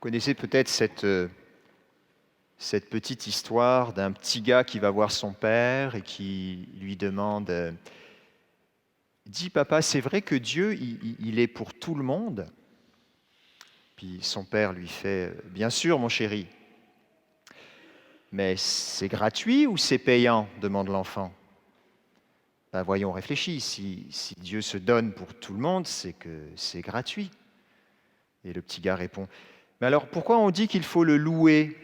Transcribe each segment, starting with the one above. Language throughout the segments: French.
connaissez peut-être cette petite histoire d'un petit gars qui va voir son père et qui lui demande Dis papa, c'est vrai que Dieu, il est pour tout le monde? Puis son père lui fait Bien sûr, mon chéri. Mais c'est gratuit ou c'est payant? Demande l'enfant. Ben voyons, réfléchis. Si Dieu se donne pour tout le monde, c'est que c'est gratuit. Et le petit gars répond Mais alors pourquoi on dit qu'il faut le louer?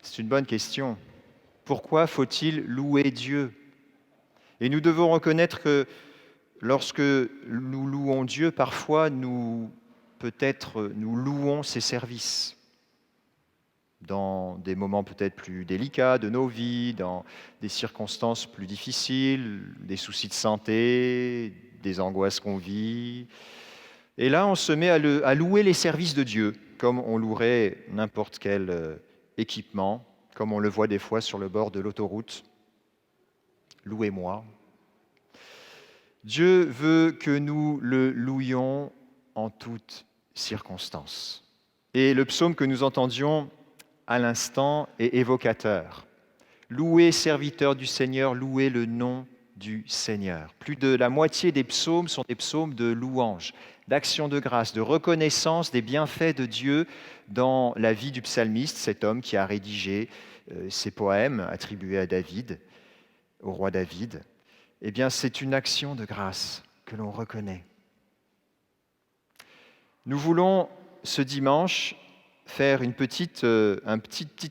C'est une bonne question. Pourquoi faut-il louer Dieu? Et nous devons reconnaître que lorsque nous louons Dieu, parfois peut-être nous louons ses services dans des moments peut-être plus délicats de nos vies, dans des circonstances plus difficiles, des soucis de santé, des angoisses qu'on vit. Et là, on se met à louer les services de Dieu, comme on louerait n'importe quel équipement, comme on le voit des fois sur le bord de l'autoroute. Louez-moi. Dieu veut que nous le louions en toutes circonstances. Et le psaume que nous entendions à l'instant est évocateur. Louez, serviteurs du Seigneur, louez le nom du Seigneur. Plus de la moitié des psaumes sont des psaumes de louange, d'action de grâce, de reconnaissance des bienfaits de Dieu dans la vie du psalmiste, cet homme qui a rédigé ces poèmes attribués à David, au roi David. Eh bien, c'est une action de grâce que l'on reconnaît. Nous voulons, ce dimanche, faire une petite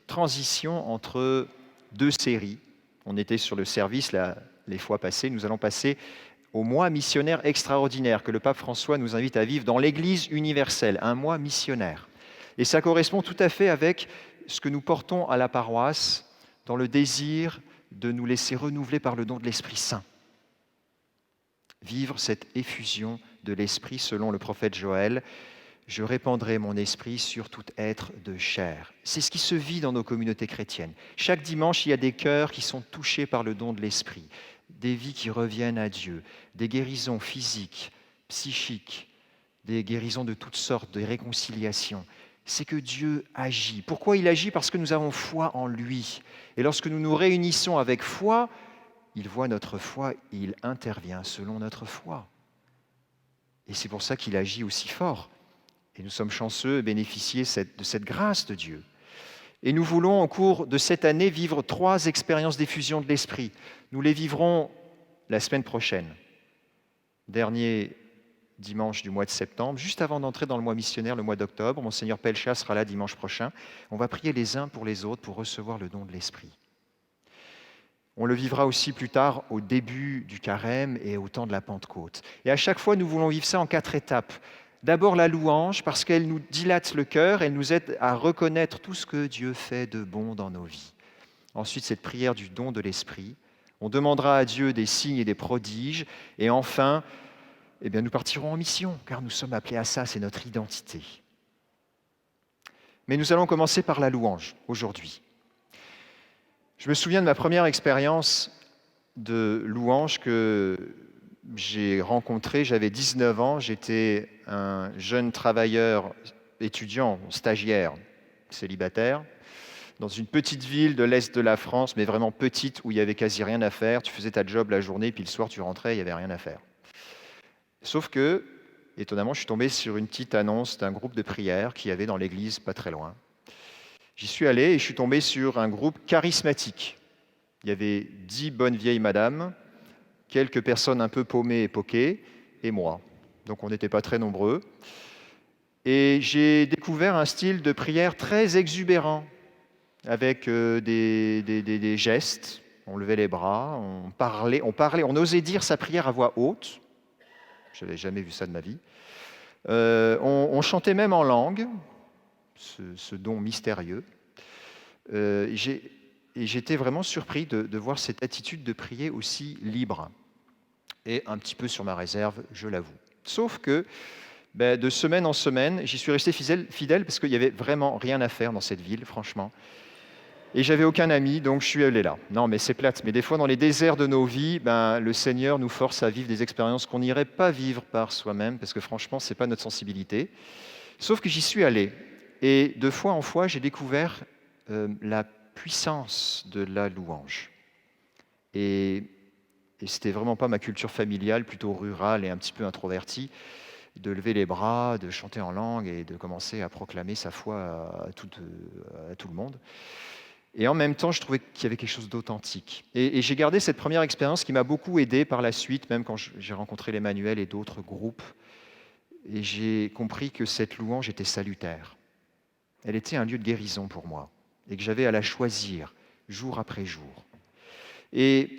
transition entre deux séries. On était sur le service les fois passées. Nous allons passer au mois missionnaire extraordinaire que le pape François nous invite à vivre dans l'Église universelle, un mois missionnaire. Et ça correspond tout à fait avec ce que nous portons à la paroisse dans le désir de nous laisser renouveler par le don de l'Esprit Saint. Vivre cette effusion de l'Esprit selon le prophète Joël. Je répandrai mon esprit sur tout être de chair. C'est ce qui se vit dans nos communautés chrétiennes. Chaque dimanche, il y a des cœurs qui sont touchés par le don de l'esprit, des vies qui reviennent à Dieu, des guérisons physiques, psychiques, des guérisons de toutes sortes, des réconciliations. C'est que Dieu agit. Pourquoi il agit? Parce que nous avons foi en lui. Et lorsque nous nous réunissons avec foi, il voit notre foi et il intervient selon notre foi. Et c'est pour ça qu'il agit aussi fort. Et nous sommes chanceux de bénéficier de cette grâce de Dieu. Et nous voulons, au cours de cette année, vivre 3 expériences d'effusion de l'Esprit. Nous les vivrons la semaine prochaine, dernier dimanche du mois de septembre, juste avant d'entrer dans le mois missionnaire, le mois d'octobre. Monseigneur Pelcha sera là dimanche prochain. On va prier les uns pour les autres pour recevoir le don de l'Esprit. On le vivra aussi plus tard au début du carême et au temps de la Pentecôte. Et à chaque fois, nous voulons vivre ça en 4 étapes. D'abord la louange, parce qu'elle nous dilate le cœur, elle nous aide à reconnaître tout ce que Dieu fait de bon dans nos vies. Ensuite, cette prière du don de l'Esprit. On demandera à Dieu des signes et des prodiges. Et enfin, nous partirons en mission, car nous sommes appelés à ça, c'est notre identité. Mais nous allons commencer par la louange, aujourd'hui. Je me souviens de ma première expérience de louange que j'ai rencontrée. J'avais 19 ans, j'étais un jeune travailleur, étudiant, stagiaire, célibataire, dans une petite ville de l'Est de la France, mais vraiment petite, où il n'y avait quasi rien à faire. Tu faisais ta job la journée, puis le soir tu rentrais, il n'y avait rien à faire. Sauf que, étonnamment, je suis tombé sur une petite annonce d'un groupe de prière qu'il y avait dans l'église pas très loin. J'y suis allé et je suis tombé sur un groupe charismatique. Il y avait 10 bonnes vieilles madames, quelques personnes un peu paumées et poquées, et moi. Donc on n'était pas très nombreux. Et j'ai découvert un style de prière très exubérant, avec des gestes. On levait les bras, on parlait, on osait dire sa prière à voix haute. Je n'avais jamais vu ça de ma vie. On chantait même en langue, ce don mystérieux. Et j'étais vraiment surpris de voir cette attitude de prier aussi libre. Et un petit peu sur ma réserve, je l'avoue. Sauf que, de semaine en semaine, j'y suis resté fidèle parce qu'il n'y avait vraiment rien à faire dans cette ville, franchement. Et j'avais aucun ami, donc je suis allé là. Non, mais c'est plate. Mais des fois, dans les déserts de nos vies, le Seigneur nous force à vivre des expériences qu'on n'irait pas vivre par soi-même, parce que franchement, ce n'est pas notre sensibilité. Sauf que j'y suis allé. Et de fois en fois, j'ai découvert la puissance de la louange. Et c'était vraiment pas ma culture familiale, plutôt rurale et un petit peu introvertie, de lever les bras, de chanter en langue et de commencer à proclamer sa foi à tout le monde. Et en même temps, je trouvais qu'il y avait quelque chose d'authentique. Et j'ai gardé cette première expérience qui m'a beaucoup aidé par la suite, même quand j'ai rencontré l'Emmanuel et d'autres groupes. Et j'ai compris que cette louange était salutaire. Elle était un lieu de guérison pour moi et que j'avais à la choisir jour après jour. Et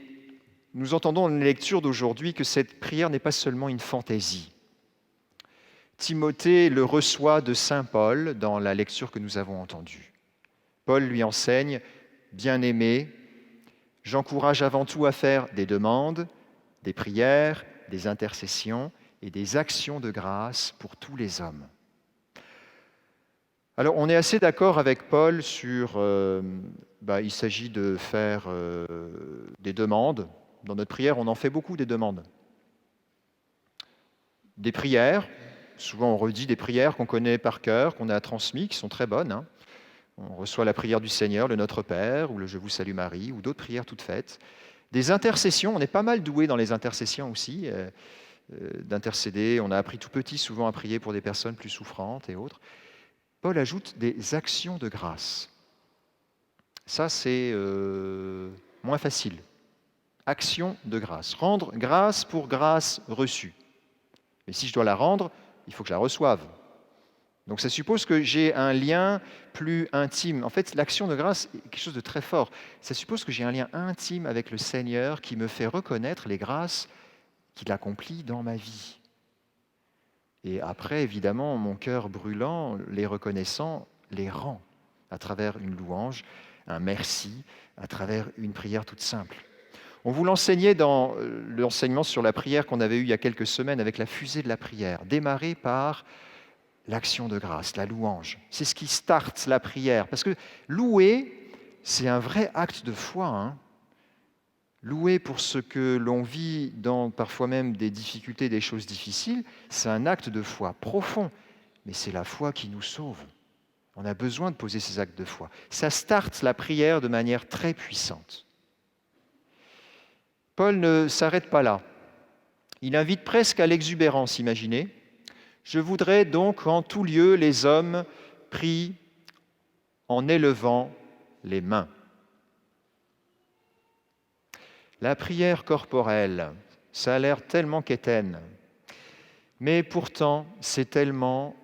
nous entendons dans la lecture d'aujourd'hui que cette prière n'est pas seulement une fantaisie. Timothée le reçoit de saint Paul dans la lecture que nous avons entendue. Paul lui enseigne « Bien-aimé, j'encourage avant tout à faire des demandes, des prières, des intercessions et des actions de grâce pour tous les hommes. » Alors, on est assez d'accord avec Paul sur il s'agit de faire des demandes. Dans notre prière, on en fait beaucoup des demandes. Des prières, souvent on redit des prières qu'on connaît par cœur, qu'on a transmises, qui sont très bonnes. Hein. On reçoit la prière du Seigneur, le Notre Père, ou le Je vous salue Marie, ou d'autres prières toutes faites. Des intercessions, on est pas mal doué dans les intercessions aussi, d'intercéder. On a appris tout petit souvent à prier pour des personnes plus souffrantes et autres. Paul ajoute des actions de grâce. Ça, c'est moins facile. Action de grâce. Rendre grâce pour grâce reçue. Mais si je dois la rendre, il faut que je la reçoive. Donc ça suppose que j'ai un lien plus intime. En fait, l'action de grâce est quelque chose de très fort. Ça suppose que j'ai un lien intime avec le Seigneur qui me fait reconnaître les grâces qu'il accomplit dans ma vie. Et après, évidemment, mon cœur brûlant, les reconnaissant, les rend à travers une louange, un merci, à travers une prière toute simple. On vous l'enseignait dans l'enseignement sur la prière qu'on avait eu il y a quelques semaines avec la fusée de la prière, démarrer par l'action de grâce, la louange. C'est ce qui starte la prière. Parce que louer, c'est un vrai acte de foi. Hein. Louer pour ce que l'on vit dans parfois même des difficultés, des choses difficiles, c'est un acte de foi profond. Mais c'est la foi qui nous sauve. On a besoin de poser ces actes de foi. Ça starte la prière de manière très puissante. Paul ne s'arrête pas là. Il invite presque à l'exubérance, imaginez. Je voudrais donc qu'en tout lieu, les hommes prient en élevant les mains. La prière corporelle, ça a l'air tellement quétaine, mais pourtant, c'est tellement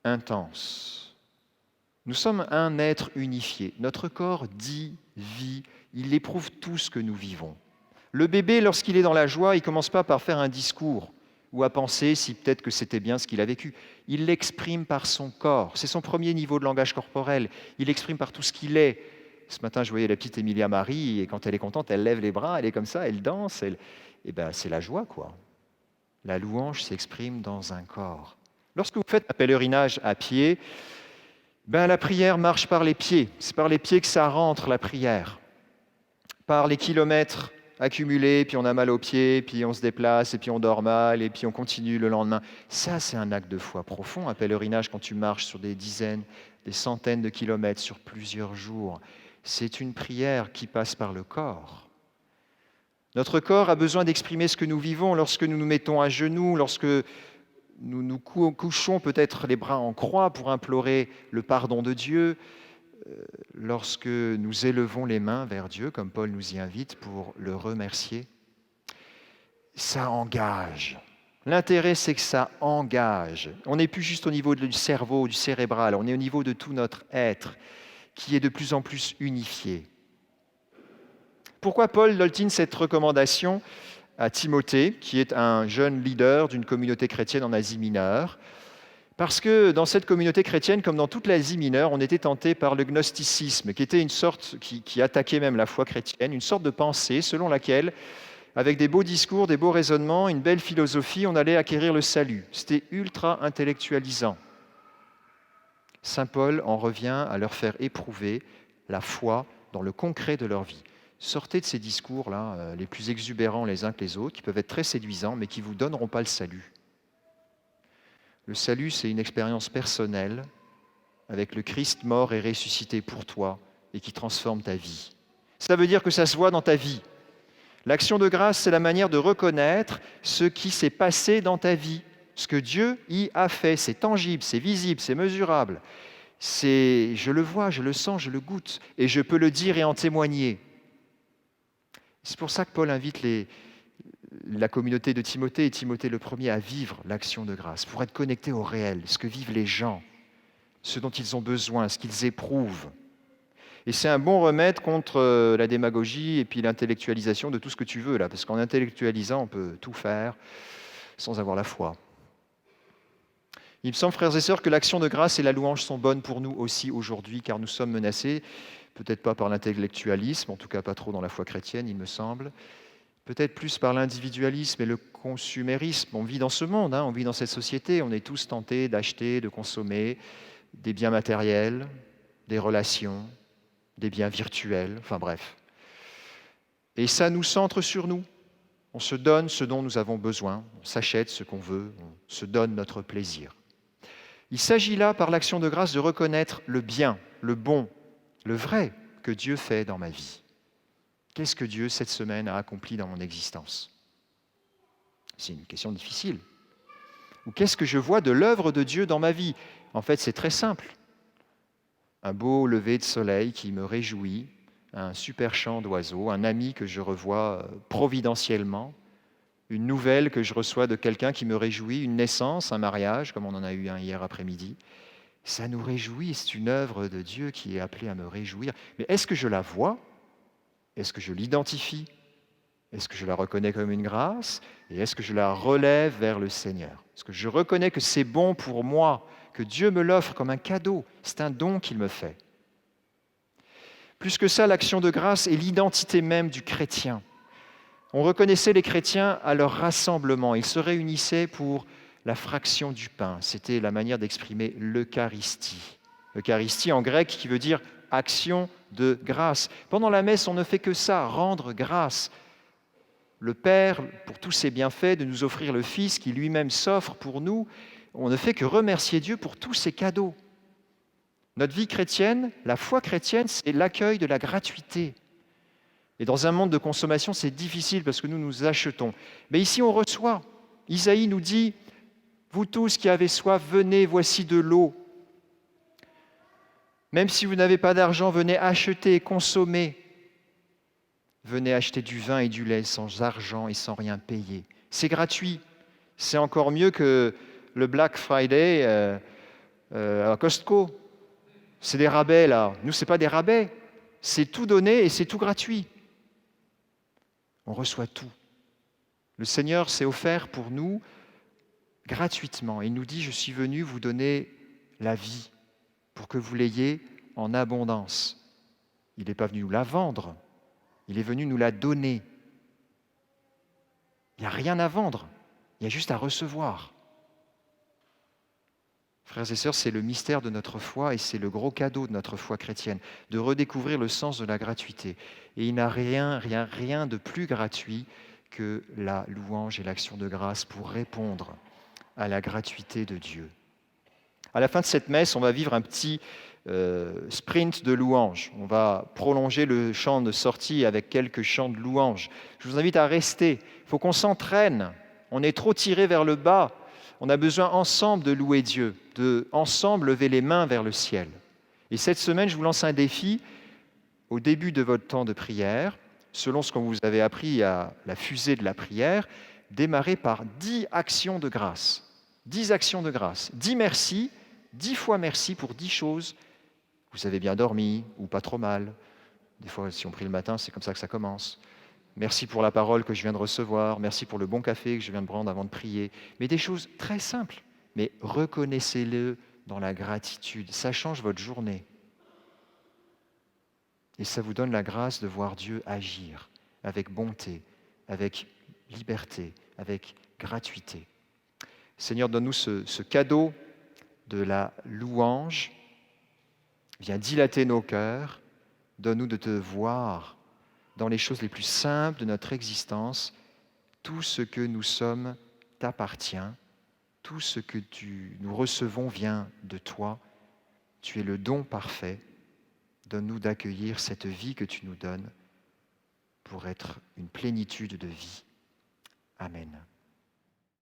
intense. Nous sommes un être unifié. Notre corps dit, vit, il éprouve tout ce que nous vivons. Le bébé, lorsqu'il est dans la joie, il ne commence pas par faire un discours ou à penser si peut-être que c'était bien ce qu'il a vécu. Il l'exprime par son corps. C'est son premier niveau de langage corporel. Il l'exprime par tout ce qu'il est. Ce matin, je voyais la petite Emilia Marie, et quand elle est contente, elle lève les bras, elle est comme ça, elle danse. C'est la joie, quoi. La louange s'exprime dans un corps. Lorsque vous faites un pèlerinage à pied, la prière marche par les pieds. C'est par les pieds que ça rentre, la prière. Par les kilomètres accumulés, puis on a mal aux pieds, puis on se déplace, et puis on dort mal, et puis on continue le lendemain. Ça, c'est un acte de foi profond, un pèlerinage quand tu marches sur des dizaines, des centaines de kilomètres sur plusieurs jours. C'est une prière qui passe par le corps. Notre corps a besoin d'exprimer ce que nous vivons lorsque nous nous mettons à genoux, lorsque nous nous couchons peut-être les bras en croix pour implorer le pardon de Dieu, lorsque nous élevons les mains vers Dieu, comme Paul nous y invite, pour le remercier. Ça engage. L'intérêt, c'est que ça engage. On n'est plus juste au niveau du cerveau, du cérébral, on est au niveau de tout notre être qui est de plus en plus unifié. Pourquoi Paul donne-t-il cette recommandation à Timothée, qui est un jeune leader d'une communauté chrétienne en Asie mineure? Parce que dans cette communauté chrétienne, comme dans toute l'Asie mineure, on était tenté par le gnosticisme, qui était une sorte, qui attaquait même la foi chrétienne, une sorte de pensée selon laquelle, avec des beaux discours, des beaux raisonnements, une belle philosophie, on allait acquérir le salut. C'était ultra intellectualisant. Saint Paul en revient à leur faire éprouver la foi dans le concret de leur vie. Sortez de ces discours-là, les plus exubérants les uns que les autres, qui peuvent être très séduisants, mais qui ne vous donneront pas le salut. Le salut, c'est une expérience personnelle avec le Christ mort et ressuscité pour toi et qui transforme ta vie. Ça veut dire que ça se voit dans ta vie. L'action de grâce, c'est la manière de reconnaître ce qui s'est passé dans ta vie, ce que Dieu y a fait. C'est tangible, c'est visible, c'est mesurable. Je le vois, je le sens, je le goûte et je peux le dire et en témoigner. C'est pour ça que Paul invite la communauté de Timothée et Timothée le premier à vivre l'action de grâce, pour être connecté au réel, ce que vivent les gens, ce dont ils ont besoin, ce qu'ils éprouvent. Et c'est un bon remède contre la démagogie et puis l'intellectualisation de tout ce que tu veux, là, parce qu'en intellectualisant, on peut tout faire sans avoir la foi. Il me semble, frères et sœurs, que l'action de grâce et la louange sont bonnes pour nous aussi aujourd'hui, car nous sommes menacés, peut-être pas par l'intellectualisme, en tout cas pas trop dans la foi chrétienne, il me semble, peut-être plus par l'individualisme et le consumérisme. On vit dans ce monde, on vit dans cette société, on est tous tentés d'acheter, de consommer des biens matériels, des relations, des biens virtuels, enfin bref. Et ça nous centre sur nous. On se donne ce dont nous avons besoin, on s'achète ce qu'on veut, on se donne notre plaisir. Il s'agit là, par l'action de grâce, de reconnaître le bien, le bon, le vrai que Dieu fait dans ma vie. Qu'est-ce que Dieu, cette semaine, a accompli dans mon existence? C'est une question difficile. Ou qu'est-ce que je vois de l'œuvre de Dieu dans ma vie? En fait, c'est très simple. Un beau lever de soleil qui me réjouit, un super chant d'oiseaux, un ami que je revois providentiellement, une nouvelle que je reçois de quelqu'un qui me réjouit, une naissance, un mariage, comme on en a eu un hier après-midi. Ça nous réjouit, c'est une œuvre de Dieu qui est appelée à me réjouir. Mais est-ce que je la vois? Est-ce que je l'identifie? Est-ce que je la reconnais comme une grâce? Et est-ce que je la relève vers le Seigneur? Est-ce que je reconnais que c'est bon pour moi, que Dieu me l'offre comme un cadeau? C'est un don qu'il me fait. Plus que ça, l'action de grâce est l'identité même du chrétien. On reconnaissait les chrétiens à leur rassemblement. Ils se réunissaient pour la fraction du pain. C'était la manière d'exprimer l'Eucharistie. L'Eucharistie en grec qui veut dire action de grâce. Pendant la messe, on ne fait que ça, rendre grâce. Le Père, pour tous ses bienfaits, de nous offrir le Fils qui lui-même s'offre pour nous. On ne fait que remercier Dieu pour tous ses cadeaux. Notre vie chrétienne, la foi chrétienne, c'est l'accueil de la gratuité. Et dans un monde de consommation, c'est difficile parce que nous achetons. Mais ici, on reçoit. Isaïe nous dit, « Vous tous qui avez soif, venez, voici de l'eau. Même si vous n'avez pas d'argent, venez acheter et consommer. Venez acheter du vin et du lait sans argent et sans rien payer. » C'est gratuit. C'est encore mieux que le Black Friday à Costco. C'est des rabais, là. Nous, ce n'est pas des rabais. C'est tout donné et c'est tout gratuit. On reçoit tout. Le Seigneur s'est offert pour nous gratuitement. Il nous dit, je suis venu vous donner la vie pour que vous l'ayez en abondance. Il n'est pas venu nous la vendre, il est venu nous la donner. Il n'y a rien à vendre, il y a juste à recevoir. Frères et sœurs, c'est le mystère de notre foi et c'est le gros cadeau de notre foi chrétienne, de redécouvrir le sens de la gratuité. Et il n'a rien de plus gratuit que la louange et l'action de grâce pour répondre à la gratuité de Dieu. À la fin de cette messe, on va vivre un petit sprint de louange. On va prolonger le chant de sortie avec quelques chants de louange. Je vous invite à rester. Il faut qu'on s'entraîne. On est trop tiré vers le bas. On a besoin ensemble de louer Dieu, de ensemble lever les mains vers le ciel. Et cette semaine, je vous lance un défi. Au début de votre temps de prière, selon ce que vous avez appris à la fusée de la prière, démarrez par 10 actions de grâce. 10 actions de grâce. 10 merci, 10 fois merci pour 10 choses. Vous avez bien dormi ou pas trop mal. Des fois, si on prie le matin, c'est comme ça que ça commence. Merci pour la parole que je viens de recevoir. Merci pour le bon café que je viens de prendre avant de prier. Mais des choses très simples. Mais reconnaissez-le dans la gratitude. Ça change votre journée. Et ça vous donne la grâce de voir Dieu agir avec bonté, avec liberté, avec gratuité. Seigneur, donne-nous ce cadeau de la louange. Viens dilater nos cœurs Donne-nous de te voir dans les choses les plus simples de notre existence. Tout ce que nous sommes t'appartient. Tout ce que nous recevons vient de toi. Tu es le don parfait. Donne-nous d'accueillir cette vie que tu nous donnes pour être une plénitude de vie. Amen.